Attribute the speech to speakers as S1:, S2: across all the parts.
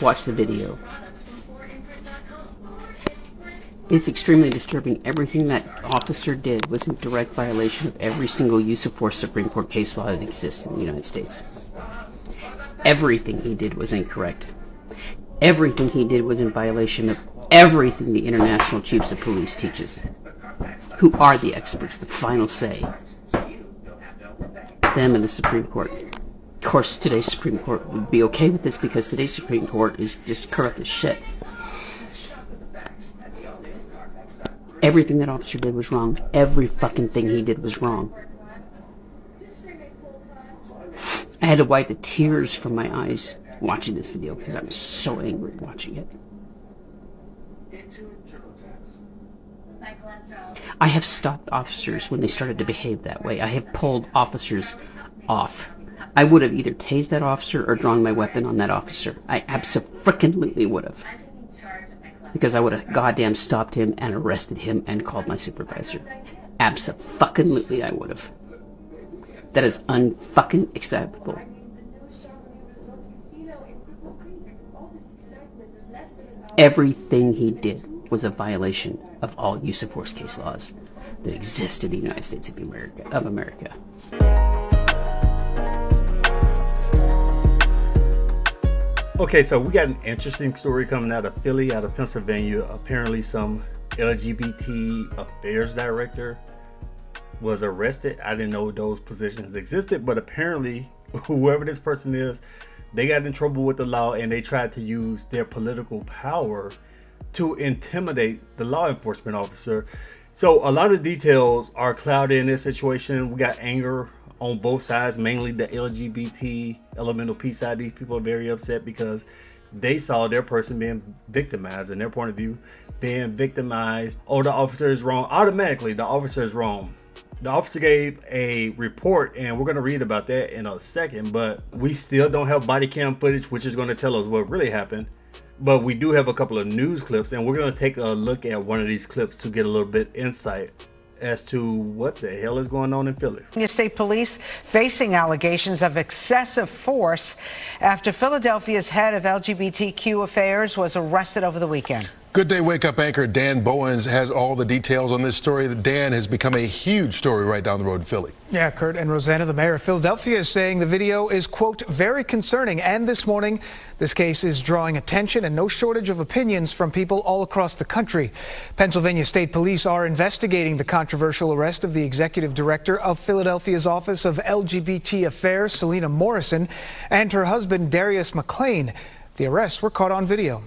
S1: watch the video. It's extremely disturbing. Everything that officer did was in direct violation of every single use of force Supreme Court case law that exists in the United States. Everything he did was incorrect. Everything he did was in violation of everything the International Chiefs of Police teaches, who are the experts, the final say. Them and the Supreme Court. Of course, today's Supreme Court would be okay with this because today's Supreme Court is just corrupt as shit. Everything that officer did was wrong. Every fucking thing he did was wrong. I had to wipe the tears from my eyes watching this video because I'm so angry watching it. I have stopped officers when they started to behave that way. I have pulled officers off. I would have either tased that officer or drawn my weapon on that officer. I abso-freaking-lutely would have. Because I would have goddamn stopped him and arrested him and called my supervisor. Abso-fucking-lutely I would have. That is unfucking acceptable. Everything he did was a violation of all use of force case laws that exist in the United States of America.
S2: Okay, so we got an interesting story coming out of Philly, out of Pennsylvania. Apparently some LGBT affairs director was arrested. I didn't know those positions existed, but apparently whoever this person is, they got in trouble with the law and they tried to use their political power to intimidate the law enforcement officer. So a lot of details are clouded in this situation. We got anger on both sides, mainly the LGBT elemental P side. These people are very upset because they saw their person being victimized, in their point of view, being victimized. Oh, the officer is wrong. Automatically, the officer is wrong. The officer gave a report, and we're going to read about that in a second, but we still don't have body cam footage, which is going to tell us what really happened. But we do have a couple of news clips, and we're going to take a look at one of these clips to get a little bit insight as to what the hell is going on in Philly.
S3: State police facing allegations of excessive force after Philadelphia's head of LGBTQ affairs was arrested over the weekend.
S4: Good Day Wake Up anchor Dan Bowens has all the details on this story. That Dan has become a huge story right down the road in Philly.
S5: Yeah, Kurt and Rosanna, the mayor of Philadelphia, is saying the video is, quote, very concerning. And this morning, this case is drawing attention and no shortage of opinions from people all across the country. Pennsylvania State Police are investigating the controversial arrest of the executive director of Philadelphia's Office of LGBT Affairs, Selena Morrison, and her husband, Darius McClain. The arrests were caught on video.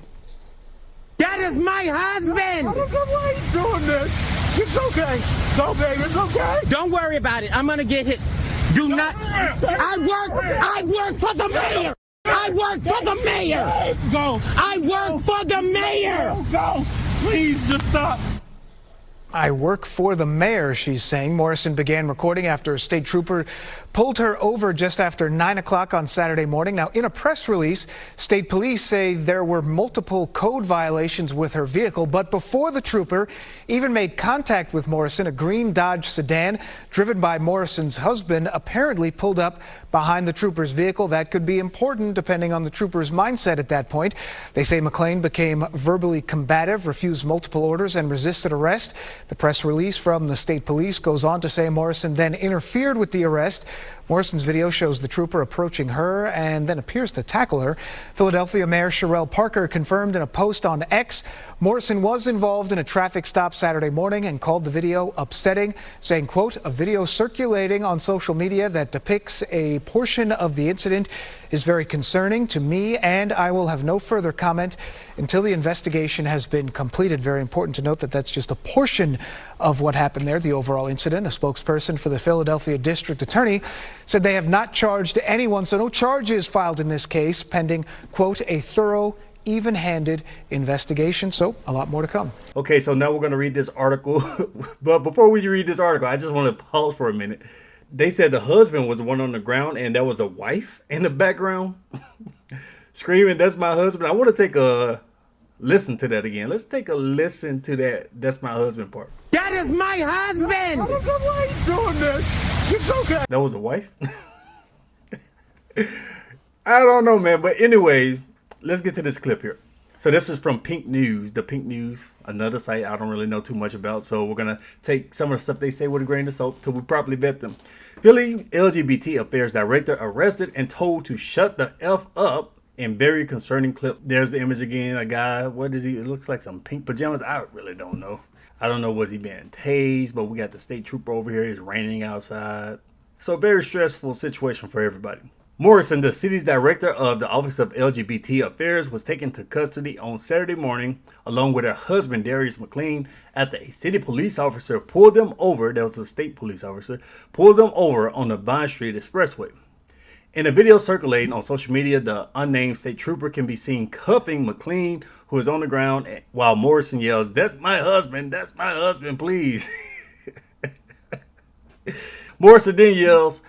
S6: That is my husband! I don't know why he's doing this. It's okay. Go, baby, it's okay. Don't worry about it. I'm gonna get hit. Do not. I work for the mayor. I work for the mayor. Go. I work for the mayor. Go. Please, just stop.
S5: I work for the mayor, she's saying. Morrison began recording after a state trooper pulled her over just after 9 o'clock on Saturday morning. Now, in a press release, state police say there were multiple code violations with her vehicle, but before the trooper even made contact with Morrison, a green Dodge sedan driven by Morrison's husband apparently pulled up behind the trooper's vehicle. That could be important depending on the trooper's mindset at that point. They say McClain became verbally combative, refused multiple orders, and resisted arrest. The press release from the state police goes on to say Morrison then interfered with the arrest. Morrison's video shows the trooper approaching her and then appears to tackle her. Philadelphia Mayor Sherrell Parker confirmed in a post on X Morrison was involved in a traffic stop Saturday morning and called the video upsetting, saying, quote, a video circulating on social media that depicts a portion of the incident is very concerning to me, and I will have no further comment until the investigation has been completed. Very important to note that that's just a portion of what happened there, the overall incident. A spokesperson for the Philadelphia District Attorney said they have not charged anyone, so no charges filed in this case, pending, quote, a thorough, even-handed investigation. So a lot more to come.
S2: Okay, so now we're going to read this article. But before we read this article, I just want to pause for a minute. They said the husband was the one on the ground and there was a wife in the background screaming, that's my husband. I want to take a listen to that again. Let's take a listen to that that's my husband part.
S6: That is my husband! I don't know why he's doing this. It's okay.
S2: That was a wife? I don't know, man. But anyways, let's get to this clip here. So this is from Pink News. The Pink News, another site I don't really know too much about. So we're going to take some of the stuff they say with a grain of salt till we properly vet them. Philly LGBT affairs director arrested and told to shut the F up in very concerning clip. There's the image again. A guy, what is he? It looks like some pink pajamas. I really don't know. I don't know, was he being tased? But we got the state trooper over here. It's raining outside. So very stressful situation for everybody. Morrison, the city's director of the Office of LGBT Affairs, was taken to custody on Saturday morning along with her husband, Darius McLean, after a city police officer pulled them over. That was a state police officer, pulled them over on the Vine Street Expressway. In a video circulating on social media, the unnamed state trooper can be seen cuffing McLean, who is on the ground, while Morrison yells, "That's my husband, please." Morrison then yells,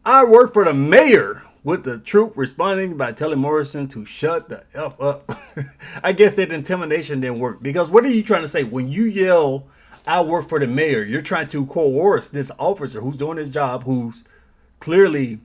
S2: "I work for the mayor," with the troop responding by telling Morrison to shut the F up. I guess that intimidation didn't work, because what are you trying to say? When you yell, "I work for the mayor," you're trying to coerce this officer who's doing his job, who's clearly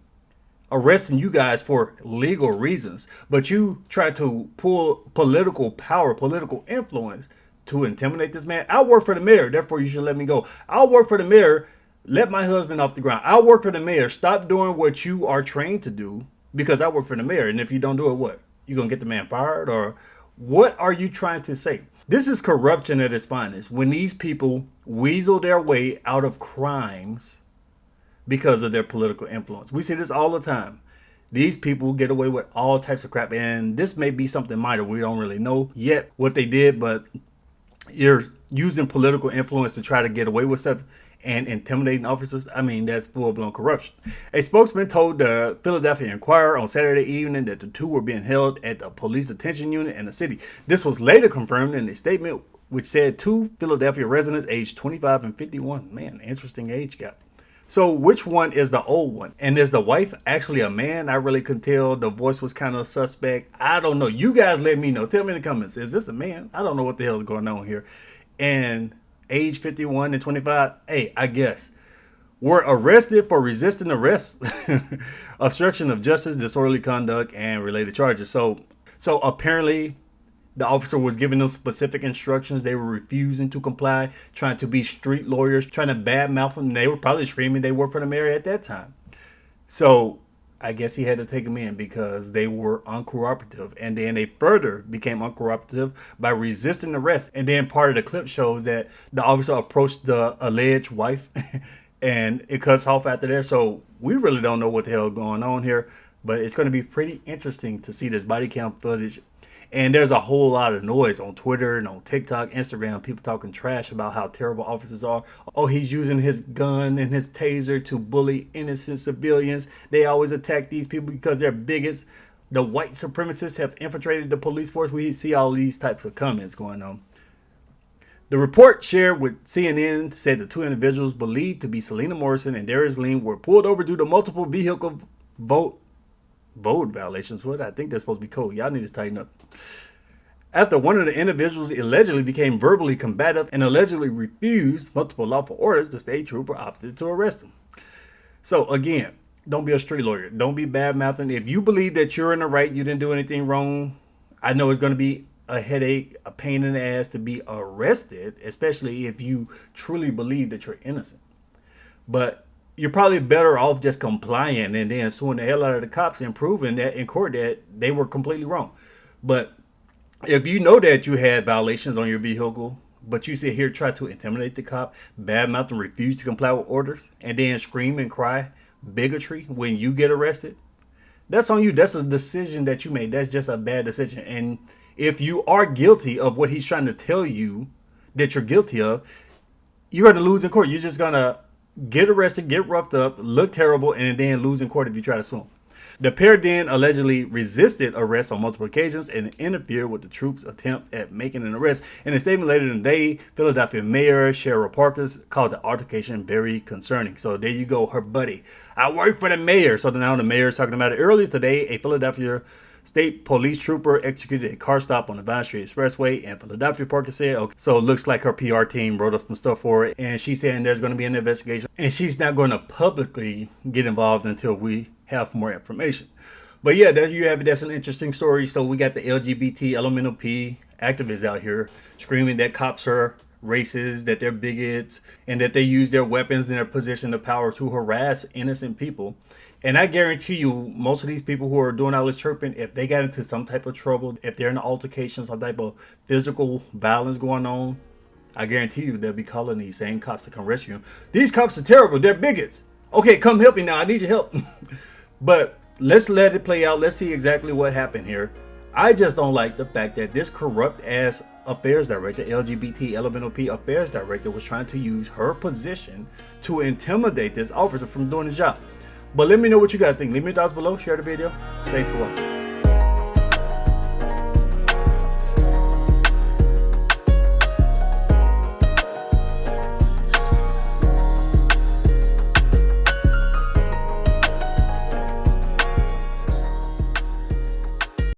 S2: arresting you guys for legal reasons, but you try to pull political power, political influence to intimidate this man. "I work for the mayor, therefore you should let me go. I'll work for the mayor, let my husband off the ground. I'll work for the mayor. Stop doing what you are trained to do because I work for the mayor." And if you don't do it, what? You gonna get the man fired? Or what are you trying to say? This is corruption at its finest. When these people weasel their way out of crimes because of their political influence. We see this all the time. These people get away with all types of crap. And this may be something minor. We don't really know yet what they did, but you're using political influence to try to get away with stuff and intimidating officers. I mean, that's full-blown corruption. A spokesman told the Philadelphia Inquirer on Saturday evening that the two were being held at the police detention unit in the city. This was later confirmed in a statement which said two Philadelphia residents aged 25 and 51. Man, interesting age gap. So which one is the old one? And is the wife actually a man? I really couldn't tell. The voice was kind of suspect. I don't know. You guys let me know. Tell me in the comments. Is this the man? I don't know what the hell is going on here. And age 51 and 25. Hey, I guess. Were arrested for resisting arrest, obstruction of justice, disorderly conduct, and related charges. So apparently the officer was giving them specific instructions. They were refusing to comply, trying to be street lawyers, trying to badmouth them. They were probably screaming they worked for the mayor at that time. So I guess he had to take them in because they were uncooperative. And then they further became uncooperative by resisting arrest. And then part of the clip shows that the officer approached the alleged wife and it cuts off after there. So we really don't know what the hell is going on here. But it's going to be pretty interesting to see this body cam footage. And there's a whole lot of noise on Twitter and on TikTok, Instagram, people talking trash about how terrible officers are. Oh, he's using his gun and his taser to bully innocent civilians. They always attack these people because they're bigots. The white supremacists have infiltrated the police force. We see all these types of comments going on. The report shared with CNN said the two individuals believed to be Selena Morrison and Darius Lean were pulled over due to multiple vehicle vote violations. What? I think that's supposed to be code. Y'all need to tighten up. After one of the individuals allegedly became verbally combative and allegedly refused multiple lawful orders, the state trooper opted to arrest him. So again, don't be a street lawyer. Don't be bad mouthing. If you believe that you're in the right, you didn't do anything wrong, I know it's going to be a headache, a pain in the ass to be arrested, especially if you truly believe that you're innocent. But you're probably better off just complying and then suing the hell out of the cops and proving that in court that they were completely wrong. But if you know that you had violations on your vehicle, but you sit here try to intimidate the cop, badmouth and refuse to comply with orders, and then scream and cry bigotry when you get arrested, that's on you. That's a decision that you made. That's just a bad decision. And if you are guilty of what he's trying to tell you that you're guilty of, you're going to lose in court. You're just going to get arrested, get roughed up, look terrible, and then lose in court if you try to sue him. The pair then allegedly resisted arrest on multiple occasions and interfered with the troops' attempt at making an arrest. In a statement later in the day, Philadelphia Mayor Cheryl Parkers called the altercation very concerning. So there you go, her buddy. "I work for the mayor." So now the mayor is talking about it. Earlier today, a Philadelphia state police trooper executed a car stop on the Vine Street Expressway in Philadelphia, Parker said. Okay, so it looks like her PR team wrote up some stuff for it. And she's saying there's going to be an investigation. And she's not going to publicly get involved until we have more information. But yeah, there you have it. That's an interesting story. So we got the LGBT elemental P activists out here screaming that cops are racist, that they're bigots, and that they use their weapons in their position of power to harass innocent people. And I guarantee you, most of these people who are doing all this chirping, if they got into some type of trouble, if they're in an altercation, some type of physical violence going on, I guarantee you they'll be calling these same cops to come rescue them. These cops are terrible. They're bigots. Okay, come help me now. I need your help. But let's let it play out. Let's see exactly what happened here. I just don't like the fact that this corrupt ass affairs director, LGBT elemental P affairs director, was trying to use her position to intimidate this officer from doing his job. But let me know what you guys think. Leave me your thoughts below. Share the video. Thanks for watching.